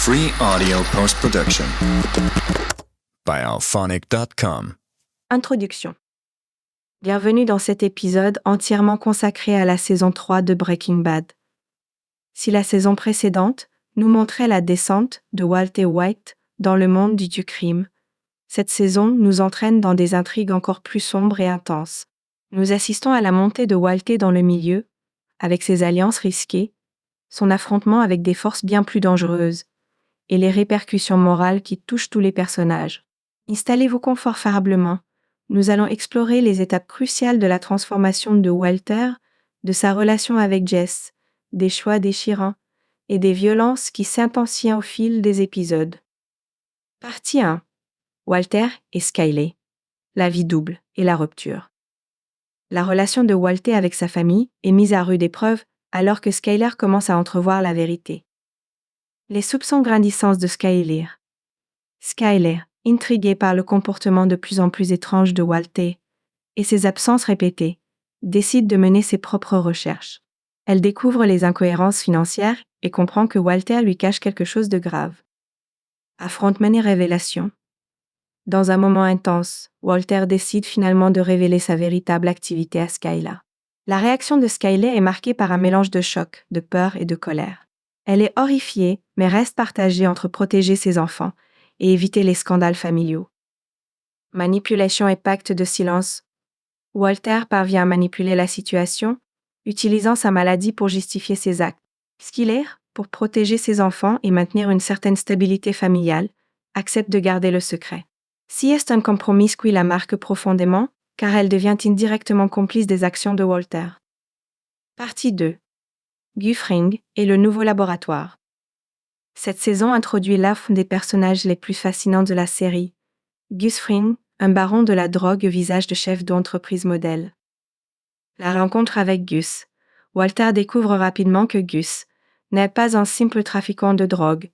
Free audio post-production by alphonic.com. Introduction. Bienvenue dans cet épisode entièrement consacré à la saison 3 de Breaking Bad. Si la saison précédente nous montrait la descente de Walter White dans le monde du crime, cette saison nous entraîne dans des intrigues encore plus sombres et intenses. Nous assistons à la montée de Walter dans le milieu, avec ses alliances risquées, son affrontement avec des forces bien plus dangereuses, et les répercussions morales qui touchent tous les personnages. Installez-vous confortablement. Nous allons explorer les étapes cruciales de la transformation de Walter, de sa relation avec Jess, des choix déchirants et des violences qui s'intensifient au fil des épisodes. Partie 1. Walter et Skyler. La vie double et la rupture. La relation de Walter avec sa famille est mise à rude épreuve alors que Skyler commence à entrevoir la vérité. Les soupçons grandissants de Skyler. Skyler, intriguée par le comportement de plus en plus étrange de Walter et ses absences répétées, décide de mener ses propres recherches. Elle découvre les incohérences financières et comprend que Walter lui cache quelque chose de grave. Affrontement et révélation. Dans un moment intense, Walter décide finalement de révéler sa véritable activité à Skyler. La réaction de Skyler est marquée par un mélange de choc, de peur et de colère. Elle est horrifiée, mais reste partagée entre protéger ses enfants et éviter les scandales familiaux. Manipulation et pacte de silence. Walter parvient à manipuler la situation, utilisant sa maladie pour justifier ses actes. Skyler, pour protéger ses enfants et maintenir une certaine stabilité familiale, accepte de garder le secret. Si est un compromis qui la marque profondément, car elle devient indirectement complice des actions de Walter. Partie 2. Gus Fring et le nouveau laboratoire. Cette saison introduit l'un des personnages les plus fascinants de la série. Gus Fring, un baron de la drogue au visage de chef d'entreprise modèle. La rencontre avec Gus. Walter découvre rapidement que Gus n'est pas un simple trafiquant de drogue,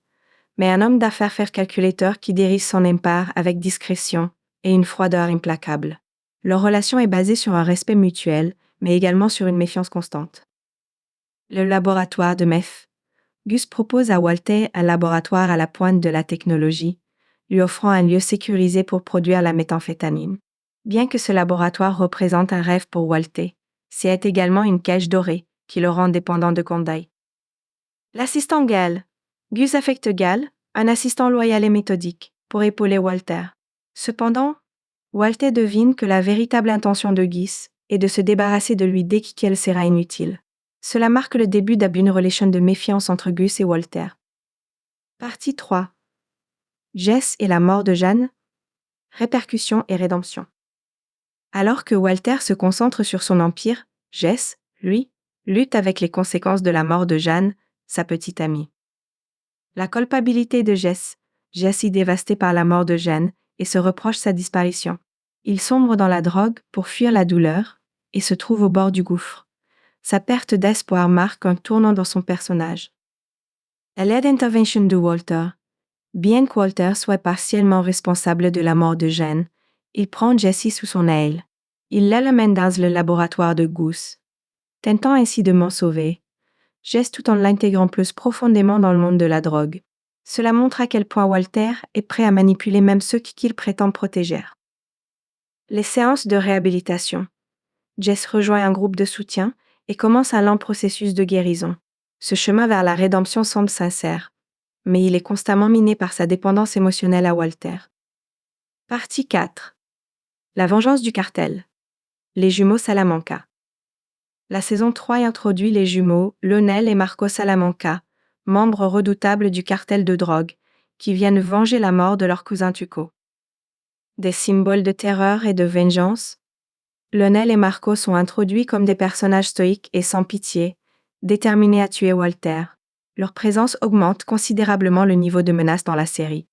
mais un homme d'affaires calculateur qui dirige son empire avec discrétion et une froideur implacable. Leur relation est basée sur un respect mutuel, mais également sur une méfiance constante. Le laboratoire de meth. Gus propose à Walter un laboratoire à la pointe de la technologie, lui offrant un lieu sécurisé pour produire la méthamphétamine. Bien que ce laboratoire représente un rêve pour Walter, c'est également une cage dorée qui le rend dépendant de Conday. L'assistant Gal. Gus affecte Gal, un assistant loyal et méthodique, pour épauler Walter. Cependant, Walter devine que la véritable intention de Gus est de se débarrasser de lui dès qu'elle sera inutile. Cela marque le début d'une relation de méfiance entre Gus et Walter. Partie 3. Jess et la mort de Jeanne. Répercussions et rédemption. Alors que Walter se concentre sur son empire, Jess, lui, lutte avec les conséquences de la mort de Jeanne, sa petite amie. La culpabilité de Jess est dévastée par la mort de Jeanne et se reproche sa disparition. Il sombre dans la drogue pour fuir la douleur et se trouve au bord du gouffre. Sa perte d'espoir marque un tournant dans son personnage. À l'aide d'intervention de Walter, bien que Walter soit partiellement responsable de la mort de Jeanne, il prend Jessie sous son aile. Il l'amène dans le laboratoire de Gus, tentant ainsi de m'en sauver. Jess tout en l'intégrant plus profondément dans le monde de la drogue. Cela montre à quel point Walter est prêt à manipuler même ceux qu'il prétend protéger. Les séances de réhabilitation. Jess rejoint un groupe de soutien et commence un lent processus de guérison. Ce chemin vers la rédemption semble sincère, mais il est constamment miné par sa dépendance émotionnelle à Walter. Partie 4. La vengeance du cartel. Les jumeaux Salamanca. La saison 3 introduit les jumeaux Lionel et Marco Salamanca, membres redoutables du cartel de drogue, qui viennent venger la mort de leur cousin Tuco. Des symboles de terreur et de vengeance, Lionel et Marco sont introduits comme des personnages stoïques et sans pitié, déterminés à tuer Walter. Leur présence augmente considérablement le niveau de menace dans la série.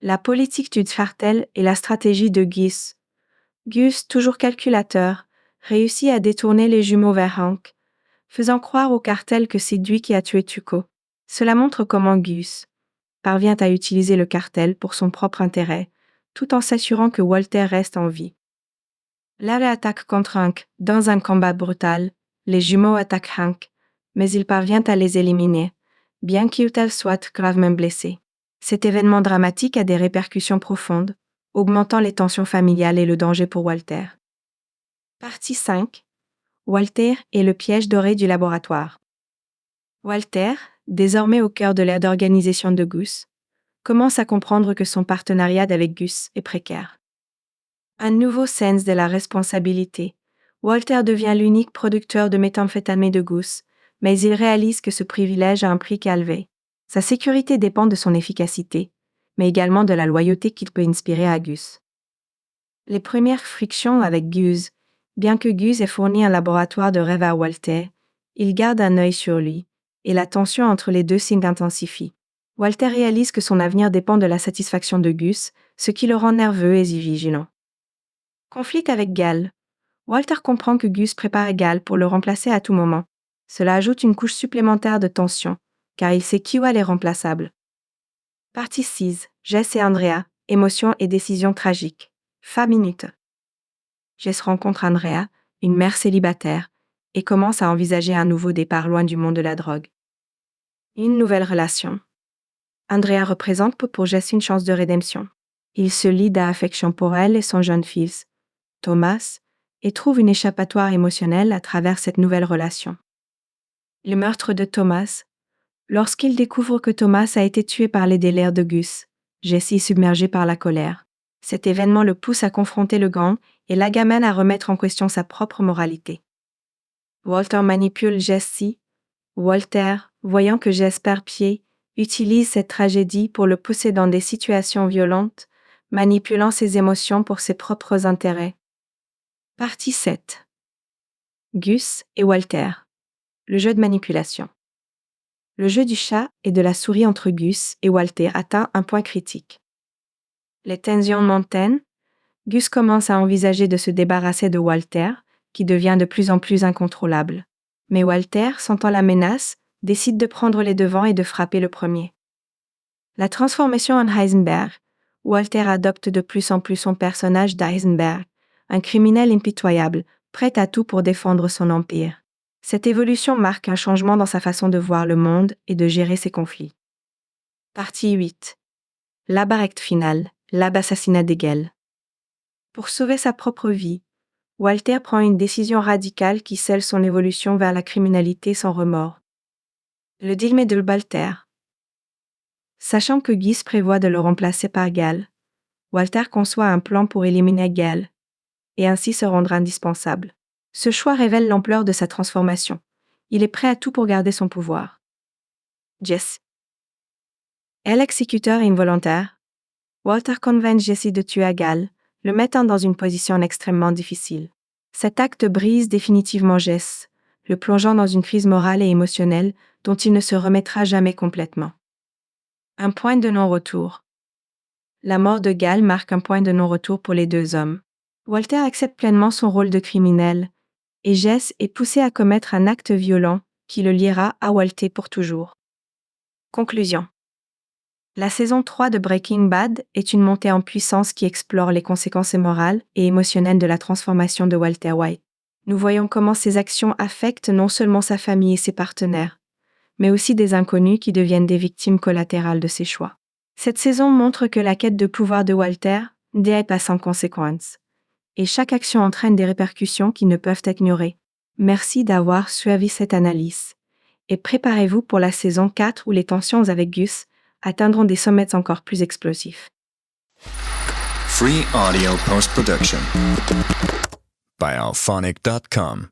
La politique du cartel et la stratégie de Gus. Gus, toujours calculateur, réussit à détourner les jumeaux vers Hank, faisant croire au cartel que c'est lui qui a tué Tuco. Cela montre comment Gus parvient à utiliser le cartel pour son propre intérêt, tout en s'assurant que Walter reste en vie. Larry attaque contre Hank dans un combat brutal. Les jumeaux attaquent Hank, mais il parvient à les éliminer, bien qu'il soit gravement blessé. Cet événement dramatique a des répercussions profondes, augmentant les tensions familiales et le danger pour Walter. Partie 5. Walter et le piège doré du laboratoire. Walter, désormais au cœur de l'aire d'organisation de Gus, commence à comprendre que son partenariat avec Gus est précaire. Un nouveau sens de la responsabilité. Walter devient l'unique producteur de méthamphétamine de Gus, mais il réalise que ce privilège a un prix élevé. Sa sécurité dépend de son efficacité, mais également de la loyauté qu'il peut inspirer à Gus. Les premières frictions avec Gus, bien que Gus ait fourni un laboratoire de rêve à Walter, il garde un œil sur lui, et la tension entre les deux s'intensifie. Walter réalise que son avenir dépend de la satisfaction de Gus, ce qui le rend nerveux et vigilant. Conflit avec Gal. Walter comprend que Gus prépare Gal pour le remplacer à tout moment. Cela ajoute une couche supplémentaire de tension, car il sait qu'Iwal est remplaçable. Partie 6. Jess et Andrea, émotions et décisions tragiques. Fin minute. Jess rencontre Andrea, une mère célibataire, et commence à envisager un nouveau départ loin du monde de la drogue. Une nouvelle relation. Andrea représente pour Jess une chance de rédemption. Il se lie d'affection pour elle et son jeune fils, Thomas, et trouve une échappatoire émotionnelle à travers cette nouvelle relation. Le meurtre de Thomas. Lorsqu'il découvre que Thomas a été tué par les délires de Gus, Jesse est submergé par la colère. Cet événement le pousse à confronter le gang et l'amène à remettre en question sa propre moralité. Walter manipule Jesse. Walter, voyant que Jess perd pied, utilise cette tragédie pour le pousser dans des situations violentes, manipulant ses émotions pour ses propres intérêts. Partie 7. Gus et Walter. Le jeu de manipulation. Le jeu du chat et de la souris entre Gus et Walter atteint un point critique. Les tensions montent. Gus commence à envisager de se débarrasser de Walter, qui devient de plus en plus incontrôlable. Mais Walter, sentant la menace, décide de prendre les devants et de frapper le premier. La transformation en Heisenberg. Walter adopte de plus en plus son personnage d'Heisenberg, un criminel impitoyable, prêt à tout pour défendre son empire. Cette évolution marque un changement dans sa façon de voir le monde et de gérer ses conflits. Partie 8. L'abarect final, l'assassinat d'Egel. Pour sauver sa propre vie, Walter prend une décision radicale qui scelle son évolution vers la criminalité sans remords. Le dilemme de Walter. Sachant que Gus prévoit de le remplacer par Gal, Walter conçoit un plan pour éliminer Gal, et ainsi se rendre indispensable. Ce choix révèle l'ampleur de sa transformation. Il est prêt à tout pour garder son pouvoir. Jess. Elle exécuteur involontaire. Walter convainc Jesse de tuer Gal, le mettant dans une position extrêmement difficile. Cet acte brise définitivement Jess, le plongeant dans une crise morale et émotionnelle dont il ne se remettra jamais complètement. Un point de non-retour. La mort de Gal marque un point de non-retour pour les deux hommes. Walter accepte pleinement son rôle de criminel, et Jess est poussé à commettre un acte violent qui le liera à Walter pour toujours. Conclusion. La saison 3 de Breaking Bad est une montée en puissance qui explore les conséquences morales et émotionnelles de la transformation de Walter White. Nous voyons comment ses actions affectent non seulement sa famille et ses partenaires, mais aussi des inconnus qui deviennent des victimes collatérales de ses choix. Cette saison montre que la quête de pouvoir de Walter n'est pas sans conséquences, et chaque action entraîne des répercussions qui ne peuvent être ignorées. Merci d'avoir suivi cette analyse, et préparez-vous pour la saison 4 où les tensions avec Gus atteindront des sommets encore plus explosifs. Free audio post-production by alphonic.com.